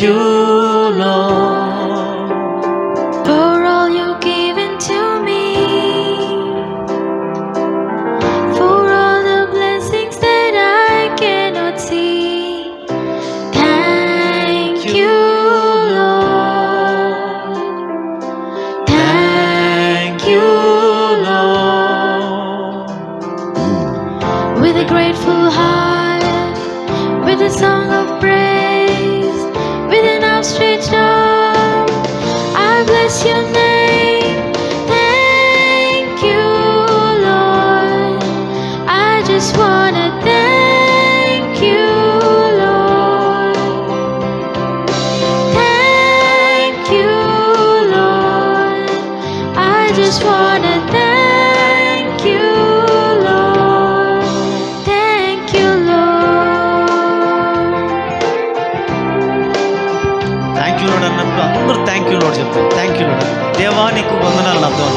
you, Lord, for all you've given to me, for all the blessings that I cannot see. Thank you, Lord. Thank you, Lord. With a grateful heart, with a song of praise, with an outstretched arm, I bless your name. Thank you, Lord. I just wanna thank you, Lord. Thank you, Lord. I just wanna thank you, Lord. Thank you, Lord. Thank you lord అన్నప్పుడు అందరూ thank you lord చెప్తారు. Thank you lord, దేవా నీకు వందనాలు అర్థం.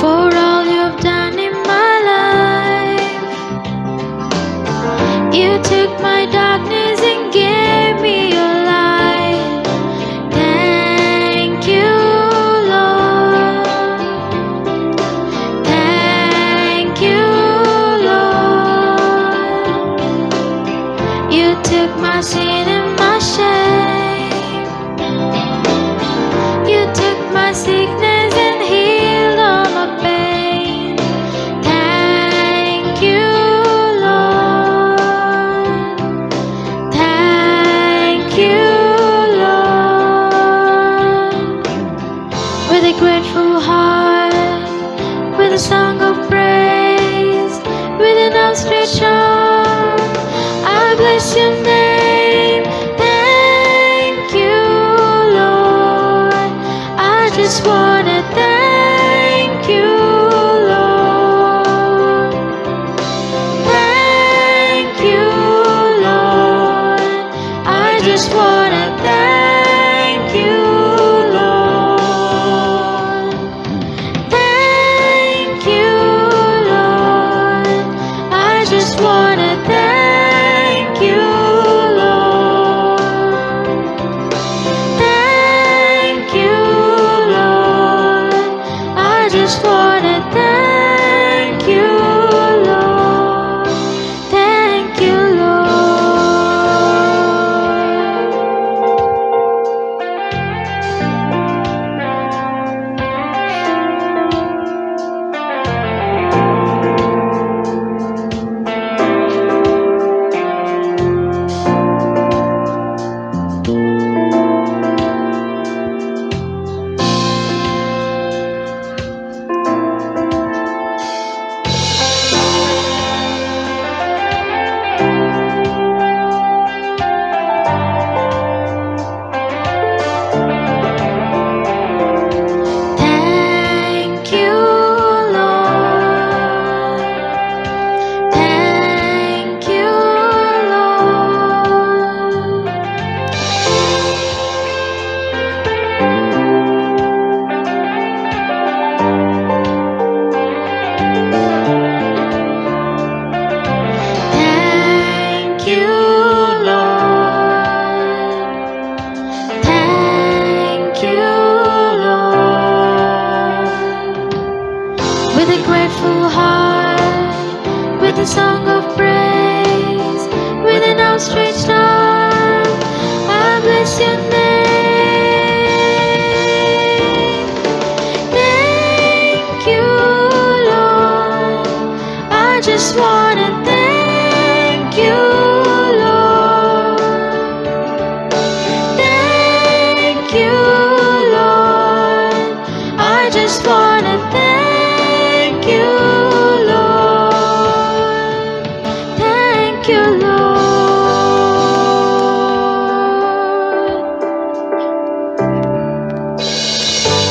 For all you've done in my life, you took my darkness and gave me your light. Thank you, Lord. Thank you, Lord. You took my sin and my shame. You took my sickness and healed all my pain. Thank you, Lord. Thank you, Lord. With a grateful heart, with a song of praise, with an outstretched arm, I bless your name. Thank you, Lord. I just wanna thank you, Lord. Thank you, Lord. I just wanna thank you, Lord. Thank you, Lord. I just wanna thank you, Lord. Thank you, Lord. I just wanna thank you, Lord. Thank you, Lord. Thank you, Lord. Thank you, Lord. Thank you, Lord. Thank you, Lord. With a grateful heart, with a song of praise, with an outstretched arm, I bless your name. Thank you, Lord. I just wanna thank you, Lord. Thank you, Lord. I just wanna thank you, Lord. Thank you, Lord.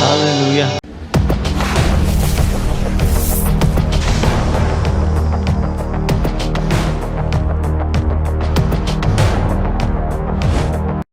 Hallelujah.